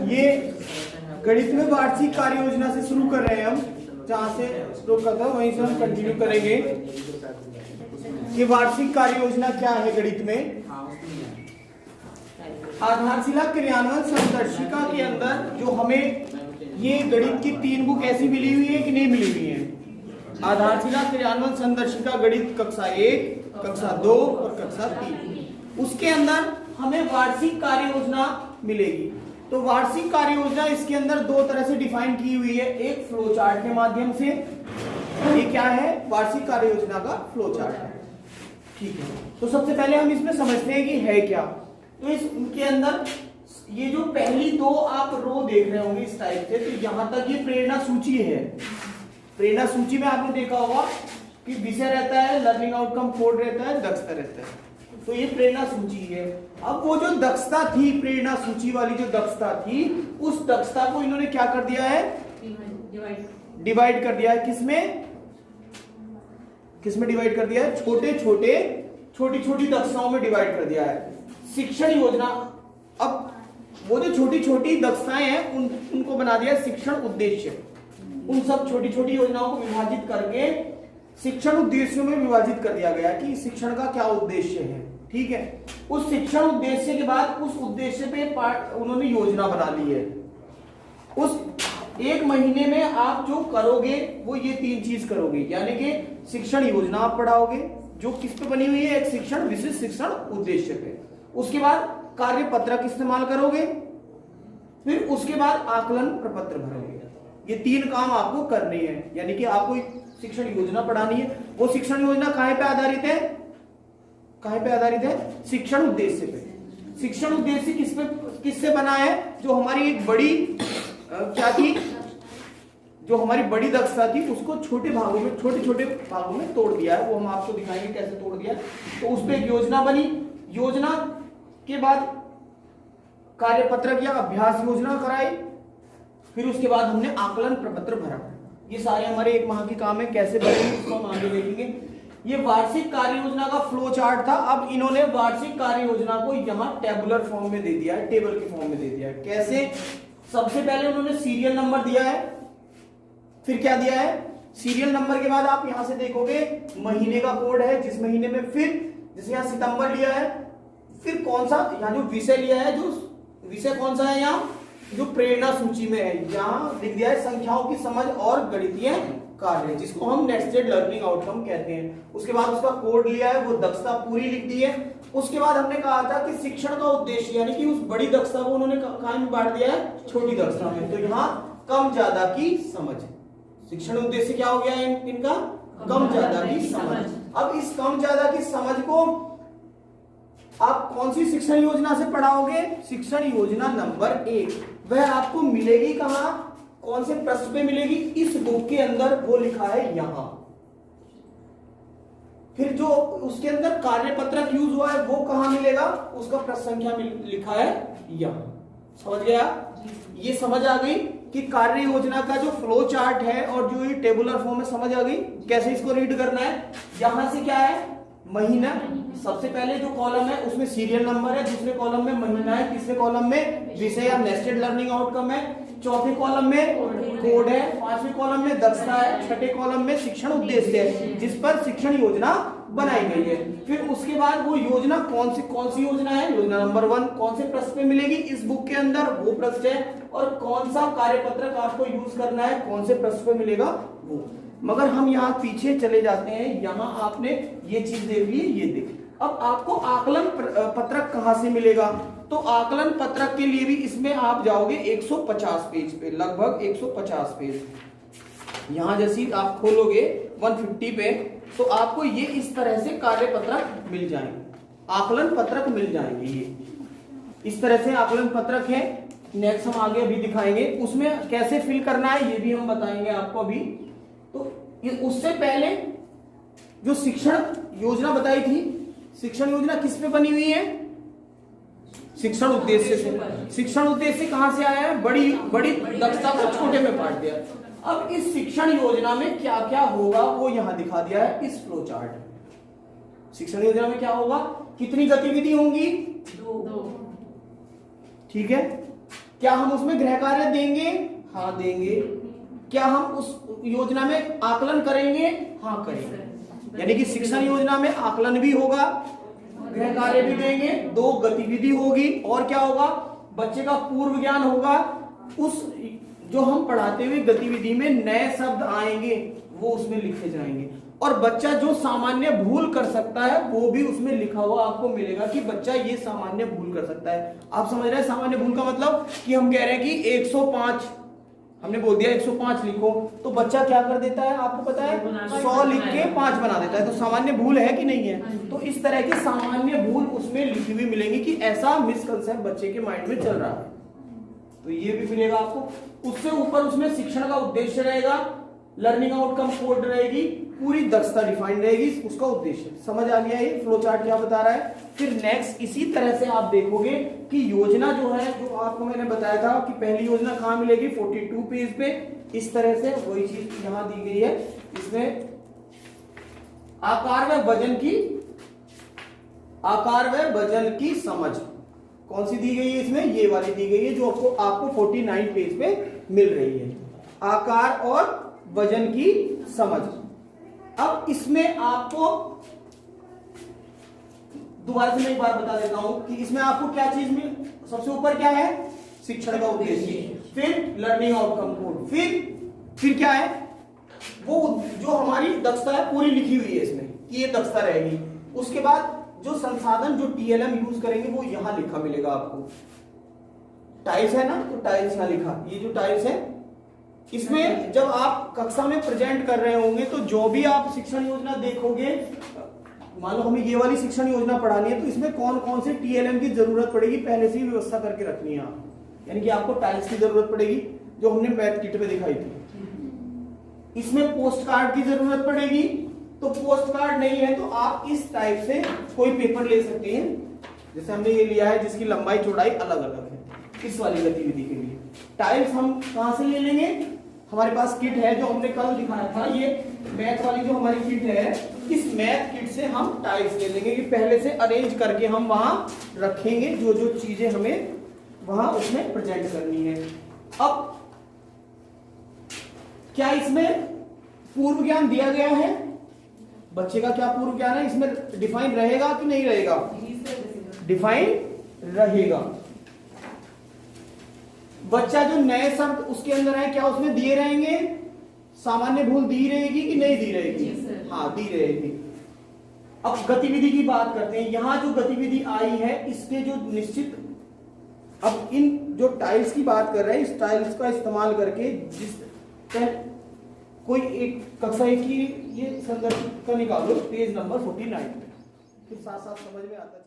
ये गणित में वार्षिक कार्य योजना से शुरू कर रहे हैं हम, जहां से रोका था वहीं से हम कंटिन्यू करेंगे कि वार्षिक कार्य योजना क्या है गणित में। आधारशिला क्रियान्वयन संदर्शिका के अंदर जो हमें ये गणित की 3 बुक ऐसी मिली हुई है कि नहीं मिली हुई है। आधारशिला क्रियान्वयन संदर्शिका गणित कक्षा 1, कक्षा 2 और कक्षा 3, उसके अंदर हमें वार्षिक कार्य योजना मिलेगी। तो वार्षिक कार्य योजना इसके अंदर 2 तरह से डिफाइन की हुई है, एक फ्लो चार्ट के माध्यम से। ये क्या है? वार्षिक कार्य योजना का फ्लो चार्ट है। ठीक है, तो सबसे पहले हम इसमें समझते हैं कि है क्या। तो इसके अंदर ये जो पहली 2 आप रो देख रहे होंगे इस टाइप से, तो यहां तक ये प्रेरणा सूची है। प्रेरणा सूची में आपने देखा होगा कि विषय रहता है, लर्निंग आउटकम, कोड रहता है, दक्षता रहता है। तो ये प्रेरणा सूची है। अब वो जो दक्षता थी, प्रेरणा सूची वाली जो दक्षता थी, उस दक्षता को इन्होंने क्या कर दिया है? डिवाइड कर दिया है। किसमें डिवाइड कर दिया है? छोटी छोटी दक्षताओं में डिवाइड कर दिया है। शिक्षण योजना, अब वो जो छोटी छोटी दक्षताएं हैं उनको बना दिया शिक्षण उद्देश्य। उन सब छोटी छोटी योजनाओं को विभाजित करके शिक्षण उद्देश्यों में विभाजित कर दिया गया कि शिक्षण का क्या उद्देश्य है। ठीक है, उस शिक्षण उद्देश्य के बाद उस उद्देश्य पे उन्होंने योजना बना ली है। उस 1 महीने में आप जो करोगे वो ये 3 चीज करोगे, यानी कि शिक्षण योजना आप पढ़ाओगे जो किस पे बनी हुई है? एक शिक्षण विशिष्ट शिक्षण उद्देश्य पे। उसके बाद कार्य पत्रक इस्तेमाल करोगे, फिर उसके बाद आकलन प्रपत्र भरोगे। ये 3 काम आपको करने हैं, यानी कि आपको शिक्षण योजना पढ़ानी है। वो शिक्षण योजना कहां पे आधारित है? शिक्षण उद्देश्य पे। शिक्षण उद्देश्य किससे बना है? जो हमारी एक बड़ी क्या थी, जो हमारी बड़ी दक्षता थी उसको छोटे छोटे भागों में तोड़ दिया है। वो हम आपको दिखाएंगे कैसे तोड़ दिया। तो उस पर एक योजना बनी। योजना के बाद कार्यपत्रक या अभ्यास योजना कराई, फिर उसके बाद हमने आकलन प्रपत्र भरा। ये सारे हमारे 1 माह के काम है। कैसे भरेंगे उसको हम आगे देखेंगे। ये वार्षिक कार्य योजना का फ्लो चार्ट था। अब इन्होंने वार्षिक कार्य योजना को यहां टेबुलर फॉर्म में दे दिया है, टेबल के फॉर्म में दे दिया है। कैसे? सबसे पहले उन्होंने सीरियल नंबर दिया है। फिर क्या दिया है? सीरियल नंबर के बाद आप यहां से देखोगे महीने का कोड है, जिस महीने में, फिर जैसे यहां सितंबर लिया है, फिर कौन सा यहाँ जो विषय लिया है, जो विषय कौन सा है यहाँ जो प्रेरणा सूची में है, यहाँ लिख दिया है संख्याओं की समझ और गणितीय कार्य, जिसको हम नेस्टेड लर्निंग आउटकम कहते हैं। उसके बाद उसका कोड लिया है, वो दक्षता पूरी लिख दी है। उसके बाद हमने कहा था कि शिक्षण का उद्देश्य, यानी कि उस बड़ी दक्षता को उन्होंने कहां में बांट दिया है? छोटी दक्षता में। तो यहाँ कम ज्यादा की समझ, शिक्षण उद्देश्य क्या हो गया इनका? कम ज्यादा की समझ। अब इस कम ज्यादा की समझ को आप कौन सी शिक्षण योजना से पढ़ाओगे? शिक्षण योजना नंबर 1। वह आपको मिलेगी कहां? कौन से पृष्ठ पे मिलेगी? इस बुक के अंदर, वो लिखा है यहां। फिर जो उसके अंदर कार्यपत्रक यूज हुआ है वो कहां मिलेगा? उसका पृष्ठ संख्या लिखा है यहां। समझ गया? ये समझ आ गई कि कार्य योजना का जो फ्लो चार्ट है और जो ये टेबुलर फॉर्म में समझ आ गई कैसे इसको रीड करना है। यहां से क्या है? महीना। सबसे पहले जो कॉलम है उसमें सीरियल नंबर है, दूसरे कॉलम में महीना है, तीसरे कॉलम में विषय या नेस्टेड लर्निंग आउटकम है, चौथे कॉलम में कोड है, 5वें कॉलम में दक्षता है, छठे कॉलम में शिक्षण उद्देश्य है जिस पर शिक्षण योजना बनाई गई है। फिर उसके बाद वो योजना कौन सी योजना है? योजना नंबर 1 कौन से पृष्ठ पे मिलेगी? इस बुक के अंदर, वो पृष्ठ है। और कौन सा कार्यपत्रक आपको यूज करना है, कौन से पृष्ठ पे मिलेगा वो। मगर हम यहाँ पीछे चले जाते हैं। यहाँ आपने ये चीज देख ली, ये देख। अब आपको आकलन पत्रक कहां से मिलेगा? तो आकलन पत्रक के लिए भी इसमें आप जाओगे 150 पेज पे, लगभग 150 पेज। यहां जैसी आप खोलोगे 150 पे, तो आपको ये इस तरह से कार्य पत्रक मिल जाएंगे, आकलन पत्रक मिल जाएंगे। ये इस तरह से आकलन पत्रक है। नेक्स्ट हम आगे अभी दिखाएंगे, उसमें कैसे फिल करना है ये भी हम बताएंगे आपको अभी। तो उससे पहले जो शिक्षण योजना बताई थी, शिक्षण योजना किस पे बनी हुई है? शिक्षण उद्देश्य से। शिक्षण उद्देश्य कहां से आया है? बड़ी दक्षता को छोटे में बांट दिया। अब इस शिक्षण योजना में क्या क्या होगा वो यहां दिखा दिया है इस फ्लो चार्ट। शिक्षण योजना में क्या होगा? कितनी गतिविधि होंगी? 2। ठीक है, क्या हम उसमें गृह कार्य देंगे? हाँ देंगे। क्या हम उस योजना में आकलन करेंगे? हाँ करेंगे। यानी कि शिक्षण योजना में आकलन भी होगा, गृह कार्य भी देंगे, 2 गतिविधि होगी, और क्या होगा? बच्चे का पूर्व ज्ञान होगा। उस जो हम पढ़ाते हुए गतिविधि में नए शब्द आएंगे वो उसमें लिखे जाएंगे, और बच्चा जो सामान्य भूल कर सकता है वो भी उसमें लिखा हुआ आपको मिलेगा कि बच्चा ये सामान्य भूल कर सकता है। आप समझ रहे हैं सामान्य भूल का मतलब? कि हम कह रहे हैं कि 105 हमने बोल दिया 105 लिखो, तो बच्चा क्या कर देता है आपको पता है? 100 लिख के 5 बना देता है। तो सामान्य भूल है कि नहीं है? तो इस तरह की सामान्य भूल उसमें लिखी हुई मिलेंगी कि ऐसा मिसकंसेप्ट बच्चे के माइंड में चल रहा है, तो ये भी मिलेगा आपको। उससे ऊपर उसमें शिक्षण का उद्देश्य रहेगा, लर्निंग आउटकम कोड रहेगी, पूरी दक्षता डिफाइन रहेगी, उसका उद्देश्य। समझ आ गया ये फ्लो चार्ट क्या बता रहा है? फिर नेक्स्ट इसी तरह से आप देखोगे कि योजना जो है, जो आपको मैंने बताया था कि पहली योजना कहां मिलेगी? 42 पेज पे। इस तरह से वही चीज यहां दी गई है। इसमें आकार व वजन की समझ कौन सी दी गई है? इसमें ये वाली दी गई है जो आपको 49 पेज पे मिल रही है, आकार और वजन की समझ। अब इसमें आपको दोबारा से मैं एक बार बता देता हूं कि इसमें आपको क्या चीज मिल, सबसे ऊपर क्या है? शिक्षण का उद्देश्य, फिर लर्निंग आउटकम कोड, फिर क्या है? वो जो हमारी दक्षता है पूरी लिखी हुई है इसमें कि ये दक्षता रहेगी। उसके बाद जो संसाधन जो टीएलएम यूज करेंगे वो यहां लिखा मिलेगा आपको। टाइल्स है ना, तो टाइल्स यहां लिखा, ये जो टाइल्स है इसमें जब आप कक्षा में प्रेजेंट कर रहे होंगे तो जो भी आप शिक्षण योजना देखोगे, मान लो हमें ये वाली शिक्षण योजना पढ़ानी है, तो इसमें कौन कौन से टीएलएम की जरूरत पड़ेगी पहले से ही व्यवस्था करके रखनी है आप। यानी कि आपको टाइल्स की जरूरत पड़ेगी जो हमने मैथ किट में दिखाई थी। इसमें पोस्ट कार्ड की जरूरत पड़ेगी, तो पोस्ट कार्ड नहीं है तो आप इस टाइप से कोई पेपर ले सकते हैं, जैसे हमने ये लिया है जिसकी लंबाई चौड़ाई अलग अलग है इस वाली गतिविधि के लिए। टाइल्स हम कहां से ले लेंगे? हमारे पास किट है जो हमने कल दिखाया था, ये मैथ वाली जो हमारी किट है, इस मैथ किट से हम टाइल्स ले लेंगे कि पहले से अरेंज करके हम वहां रखेंगे जो जो चीजें हमें वहां उसमें प्रेजेंट करनी है। अब क्या इसमें पूर्व ज्ञान दिया गया है? बच्चे का क्या पूर्व ज्ञान है इसमें डिफाइन रहेगा कि नहीं रहेगा? डिफाइन रहेगा। बच्चा जो नए शब्द उसके अंदर है क्या उसमें दिए रहेंगे? सामान्य भूल दी रहेगी कि नहीं दी रहेगी? हाँ दी रहेगी। अब गतिविधि की बात करते हैं। यहां जो गतिविधि आई है इसके जो निश्चित, अब इन जो टाइल्स की बात कर रहे हैं, इस टाइल्स का इस्तेमाल करके जिस कोई एक कक्षा की ये संदर्भ का निकालो पेज नंबर 49 पे, फिर साथ साथ समझ में आता है।